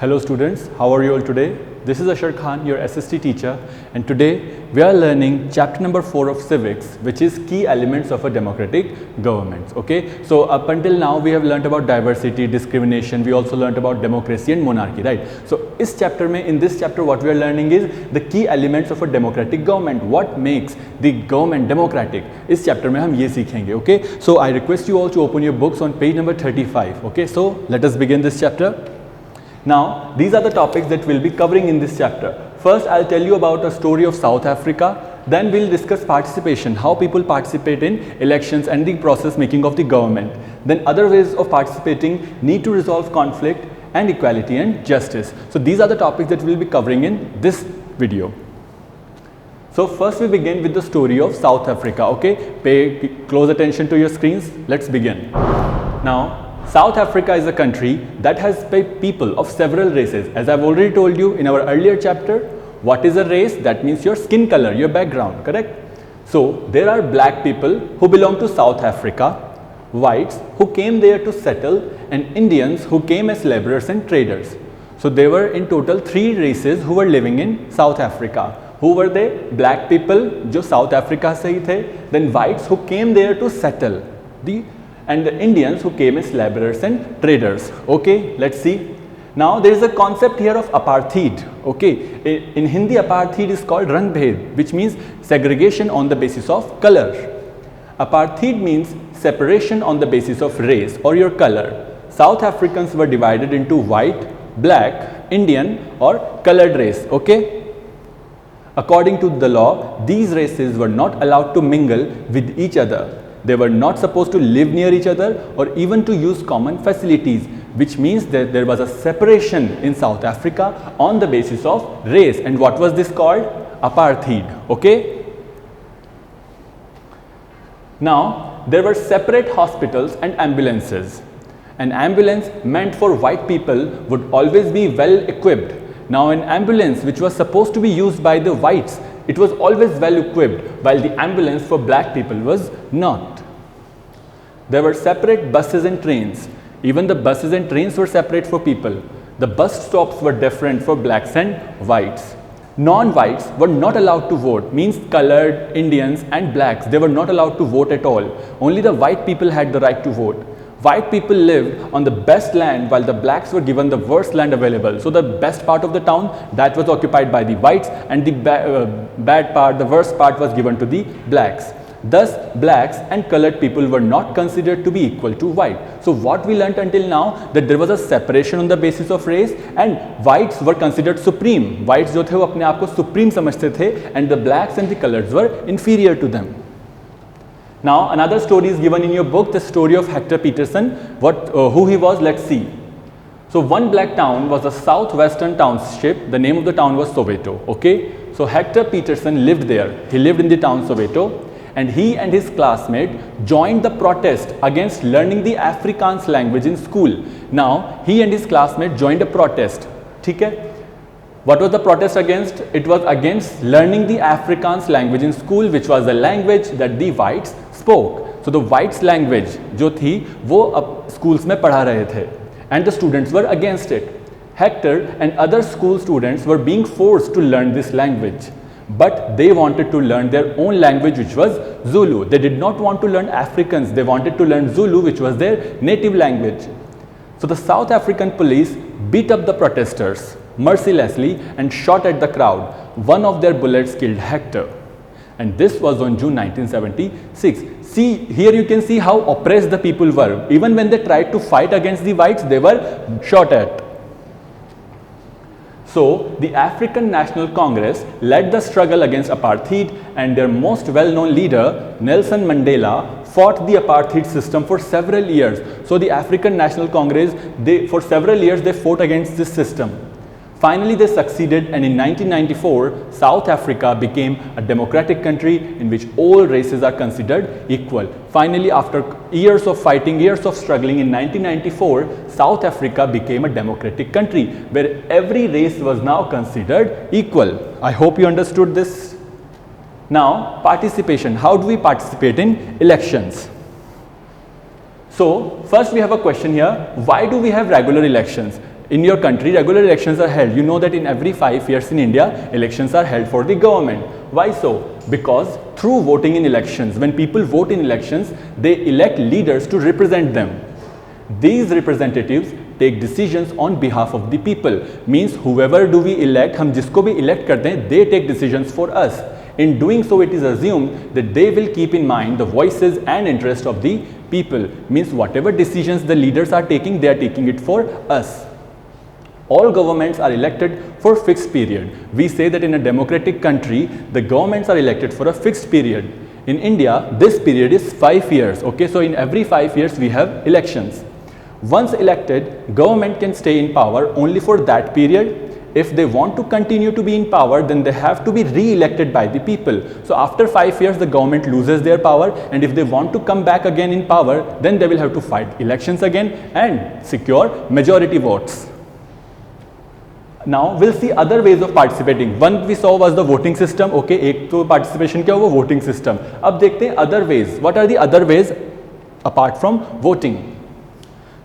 Hello students, how are you all today? This is Ashar Khan, your SST teacher, and today we are learning chapter number 4 of civics, which is key elements of a democratic government. Okay, so up until now we have learnt about diversity, discrimination, we also learnt about democracy and monarchy, right? So in this chapter what we are learning is the key elements of a democratic government. What makes the government democratic? इस chapter में हम ये सीखेंगे. Okay, so I request you all to open your books on page number 35. Okay, so let us begin this chapter. Now, these are the topics that we'll be covering in this chapter. First, I'll tell you about a story of South Africa. Then we'll discuss participation, how people participate in elections and the process making of the government. Then other ways of participating, need to resolve conflict and equality and justice. So these are the topics that we'll be covering in this video. So first we begin with the story of South Africa. Okay, pay close attention to your screens. Let's begin. Now, South Africa is a country that has people of several races. As I've already told you in our earlier chapter, what is a race? That means your skin color, your background, correct? So there are black people who belong to South Africa, whites who came there to settle, and Indians who came as laborers and traders. So there were in total 3 races who were living in South Africa. Who were they? Black people, जो South Africa से ही थे, then whites who came there to settle, and the Indians who came as laborers and traders. Okay, let's see. Now there is a concept here of apartheid. Okay, in Hindi apartheid is called rang bhed, which means segregation on the basis of color. Apartheid means separation on the basis of race or your color. South Africans were divided into white, black, Indian or colored race. Okay. According to the law, these races were not allowed to mingle with each other. They were not supposed to live near each other or even to use common facilities, which means that there was a separation in South Africa on the basis of race. And what was this called? Apartheid. Okay. Now, there were separate hospitals and ambulances. An ambulance meant for white people would always be well equipped. Now, an ambulance which was supposed to be used by the whites, it was always well equipped, while the ambulance for black people was not. There were separate buses and trains. Even the buses and trains were separate for people. The bus stops were different for blacks and whites. Non-whites were not allowed to vote, means colored, Indians and blacks, they were not allowed to vote at all. Only the white people had the right to vote. White people lived on the best land while the blacks were given the worst land available. So the best part of the town, that was occupied by the whites, and the bad part, the worst part was given to the blacks. Thus, blacks and colored people were not considered to be equal to white. So what we learnt until now, that there was a separation on the basis of race and whites were considered supreme. Whites जो थे वो अपने आप को supreme समझते थे, and the blacks and the coloreds were inferior to them. Now, another story is given in your book, the story of Hector Peterson. Who he was, let's see. So, one black town was a southwestern township. The name of the town was Soweto. Okay. So, Hector Peterson lived there. He lived in the town Soweto, and he and his classmate joined the protest against learning the Afrikaans language in school. Now, he and his classmate joined a protest. ठीक है? What was the protest against? It was against learning the Afrikaans language in school, which was the language that the whites spoke. So the whites language जो थी वो अब schools में पढ़ा रहे थे, and the students were against it. Hector and other school students were being forced to learn this language, but they wanted to learn their own language, which was Zulu. They did not want to learn Afrikaans, they wanted to learn Zulu, which was their native language. So the South African police beat up the protesters mercilessly and shot at the crowd. One of their bullets killed Hector, and this was on June 1976. See, here you can see how oppressed the people were. Even when they tried to fight against the whites, they were shot at. So the African National Congress led the struggle against apartheid, and their most well-known leader, Nelson Mandela, fought the apartheid system for several years. So the African National Congress, for several years they fought against this system. Finally, they succeeded, and in 1994, South Africa became a democratic country in which all races are considered equal. Finally, after years of fighting, years of struggling, in 1994, South Africa became a democratic country where every race was now considered equal. I hope you understood this. Now, participation. How do we participate in elections? So, first we have a question here. Why do we have regular elections? In your country, regular elections are held. You know that in every 5 years in India, elections are held for the government. Why so? Because through voting in elections, when people vote in elections, they elect leaders to represent them. These representatives take decisions on behalf of the people. Means whoever do we elect, हम जिसको भी elect करते हैं, they take decisions for us. In doing so, it is assumed that they will keep in mind the voices and interests of the people. Means whatever decisions the leaders are taking, they are taking it for us. All governments are elected for fixed period. We say that in a democratic country, the governments are elected for a fixed period. In India, this period is 5 years. Okay, so in every 5 years we have elections. Once elected, government can stay in power only for that period. If they want to continue to be in power, then they have to be re-elected by the people. So after 5 years, the government loses their power, and if they want to come back again in power, then they will have to fight elections again and secure majority votes. Now we'll see other ways of participating. One we saw was the voting system. Okay, एक तो participation क्या हुआ, voting system. अब देखते हैं other ways. What are the other ways apart from voting?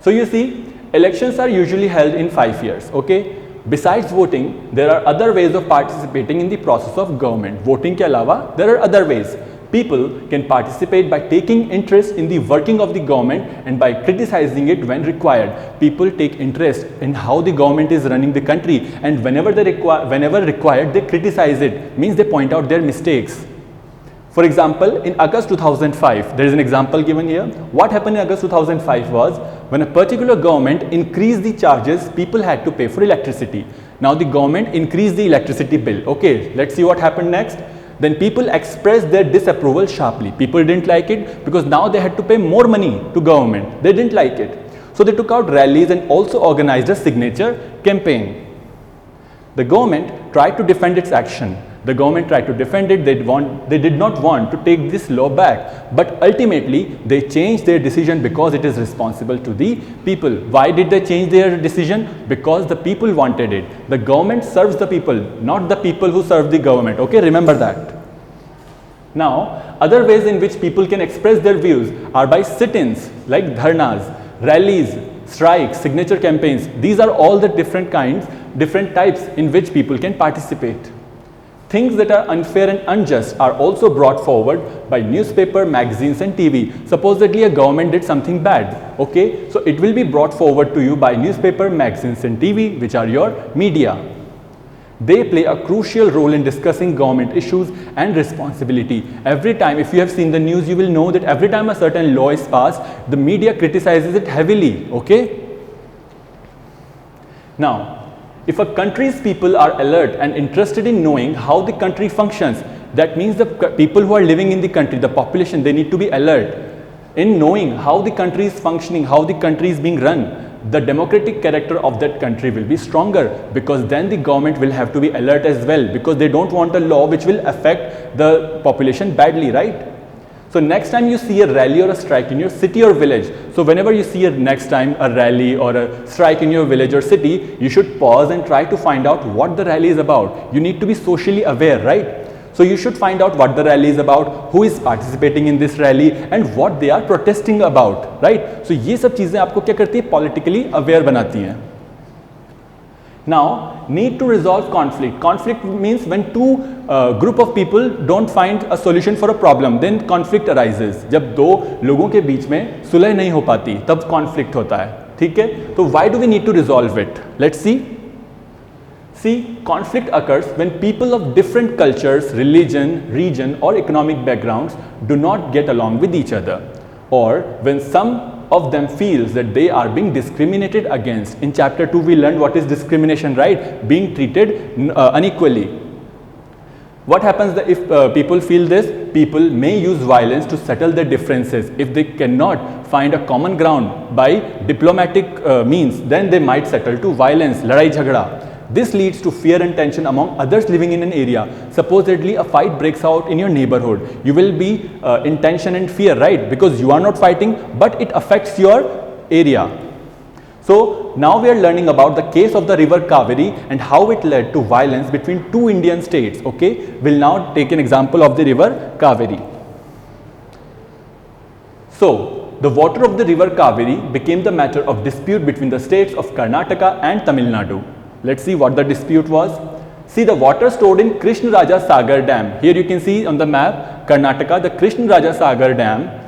So you see, elections are usually held in 5 years. Okay. Besides voting, there are other ways of participating in the process of government. Voting के अलावा there are other ways. People can participate by taking interest in the working of the government and by criticizing it when required. People take interest in how the government is running the country, and whenever required, they criticize it. Means they point out their mistakes. For example, in August 2005, there is an example given here. What happened in August 2005 was, when a particular government increased the charges people had to pay for electricity. Now the government increased the electricity bill. Okay, let's see what happened next. Then people expressed their disapproval sharply. People didn't like it because now they had to pay more money to government. They didn't like it. So they took out rallies and also organized a signature campaign. The government tried to defend its action. The government tried to defend it. They did not want to take this law back. But ultimately, they changed their decision because it is responsible to the people. Why did they change their decision? Because the people wanted it. The government serves the people, not the people who serve the government. Okay, remember that. Now, other ways in which people can express their views are by sit-ins, like dharnas, rallies, strikes, signature campaigns. These are all the different types in which people can participate. Things that are unfair and unjust are also brought forward by newspaper, magazines and TV. Supposedly a government did something bad, okay? So it will be brought forward to you by newspaper, magazines and TV, which are your media. They play a crucial role in discussing government issues and responsibility. Every time, if you have seen the news, you will know that every time a certain law is passed, the media criticizes it heavily, okay? Now, if a country's people are alert and interested in knowing how the country functions, that means the people who are living in the country, the population, they need to be alert in knowing how the country is functioning, how the country is being run. The democratic character of that country will be stronger, because then the government will have to be alert as well, because they don't want a law which will affect the population badly, right? So next time you see a rally or a strike in your city or village, so whenever you see next time a rally or a strike in your village or city, you should pause and try to find out what the rally is about. You need to be socially aware, right? So you should find out what the rally is about, who is participating in this rally and what they are protesting about, right? So ये सब चीजें आपको क्या करती है? Politically aware बनाती हैं. Now, need to resolve conflict. Conflict means when two group of people don't find a solution for a problem, then conflict arises. जब दो लोगों के बीच में सुलह नहीं हो पाती, तब conflict होता है, ठीक है? तो why do we need to resolve it? Let's see. See, conflict occurs when people of different cultures, religion, region or economic backgrounds do not get along with each other, or when some of them feels that they are being discriminated against. In chapter 2 we learned what is discrimination, right? Being treated unequally. What happens if people feel this? People may use violence to settle their differences. If they cannot find a common ground by diplomatic means, then they might settle to violence, ladai jhagda. This leads to fear and tension among others living in an area. Supposedly a fight breaks out in your neighborhood. You will be in tension and fear, right? Because you are not fighting, but it affects your area. So now we are learning about the case of the river Kaveri and how it led to violence between two Indian states, okay? We'll now take an example of the river Kaveri. So the water of the river Kaveri became the matter of dispute between the states of Karnataka and Tamil Nadu. Let's see what the dispute was. See, the water stored in Krishnaraja Sagar Dam. Here you can see on the map Karnataka, the Krishnaraja Sagar Dam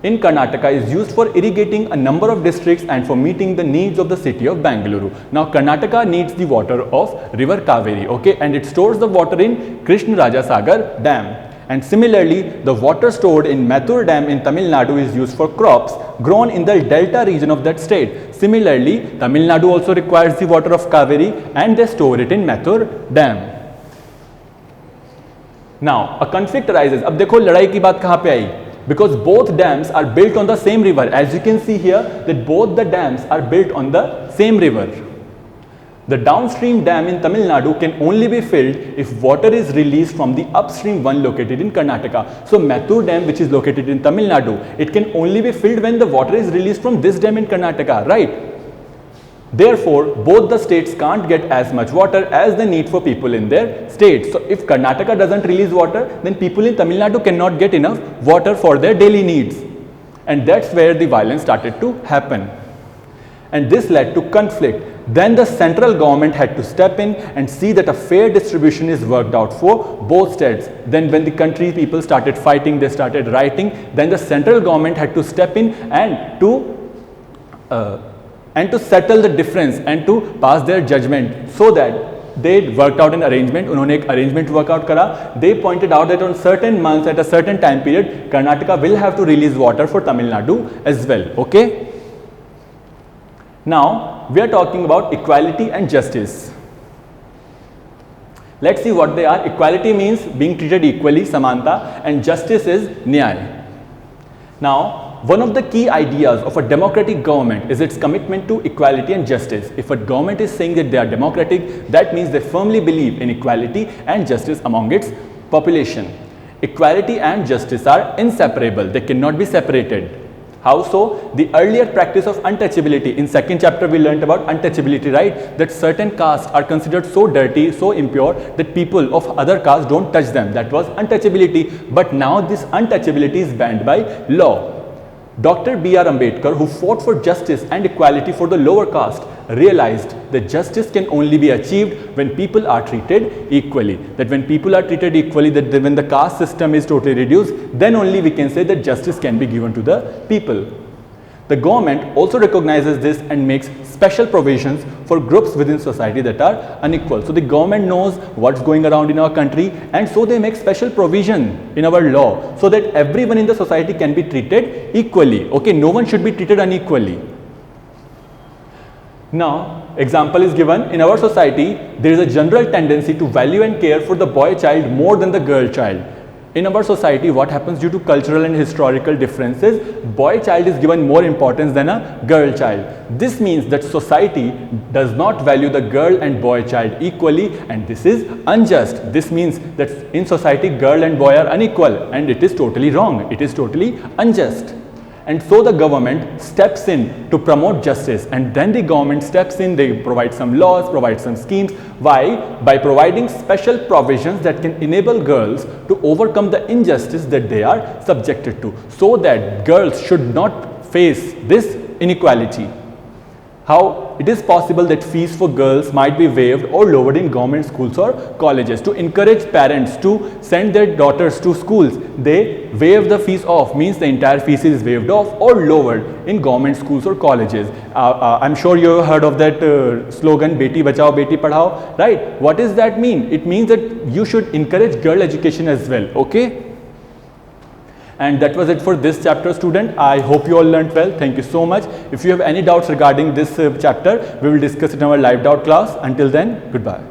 in Karnataka is used for irrigating a number of districts and for meeting the needs of the city of Bangalore. Now Karnataka needs the water of river Kaveri, okay, and it stores the water in Krishnaraja Sagar Dam. And similarly, the water stored in Mathur Dam in Tamil Nadu is used for crops grown in the delta region of that state. Similarly, Tamil Nadu also requires the water of Kaveri and they store it in Mathur Dam. Now, a conflict arises. अब देखो लड़ाई की बात कहाँ पे आई? Because both dams are built on the same river. As you can see here, that both the dams are built on the same river. The downstream dam in Tamil Nadu can only be filled if water is released from the upstream one located in Karnataka. So Mathur Dam, which is located in Tamil Nadu, it can only be filled when the water is released from this dam in Karnataka, right? Therefore, both the states can't get as much water as they need for people in their states. So if Karnataka doesn't release water, then people in Tamil Nadu cannot get enough water for their daily needs. And that's where the violence started to happen. And this led to conflict. Then the central government had to step in and see that a fair distribution is worked out for both states. Then when the country people started fighting, they started rioting, then the central government had to step in and to settle the difference and to pass their judgment, so that they worked out an arrangement. उन्होंने एक arrangement work out करा. They pointed out that on certain months at a certain time period, Karnataka will have to release water for Tamil Nadu as well. Okay. Now we are talking about equality and justice. Let's see what they are. Equality means being treated equally, samanta, and justice is nyaya. Now, one of the key ideas of a democratic government is its commitment to equality and justice. If a government is saying that they are democratic, that means they firmly believe in equality and justice among its population. Equality and justice are inseparable. They cannot be separated. How so? The earlier practice of untouchability. In second chapter we learnt about untouchability, right? That certain castes are considered so dirty, so impure that people of other castes don't touch them. That was untouchability. But now this untouchability is banned by law. Dr. B.R. Ambedkar, who fought for justice and equality for the lower caste, realized that justice can only be achieved when people are treated equally. That when people are treated equally, that when the caste system is totally reduced, then only we can say that justice can be given to the people. The government also recognizes this and makes special provisions for groups within society that are unequal. So the government knows what's going around in our country, and so they make special provision in our law so that everyone in the society can be treated equally. Okay, no one should be treated unequally. Now, example is given. In our society, there is a general tendency to value and care for the boy child more than the girl child. In our society, what happens due to cultural and historical differences, boy child is given more importance than a girl child. This means that society does not value the girl and boy child equally, and this is unjust. This means that in society, girl and boy are unequal, and it is totally wrong. It is totally unjust. And so the government steps in to promote justice, and then the government steps in, they provide some laws, provide some schemes. Why? By providing special provisions that can enable girls to overcome the injustice that they are subjected to, so that girls should not face this inequality. How it is possible that fees for girls might be waived or lowered in government schools or colleges. To encourage parents to send their daughters to schools, they waive the fees off, means the entire fees is waived off or lowered in government schools or colleges. I'm sure you have heard of that slogan, Beti Bachao, Beti Padhao, right? What does that mean? It means that you should encourage girl education as well, okay? And that was it for this chapter, student. I hope you all learnt well. Thank you so much. If you have any doubts regarding this chapter, we will discuss it in our live doubt class. Until then, goodbye.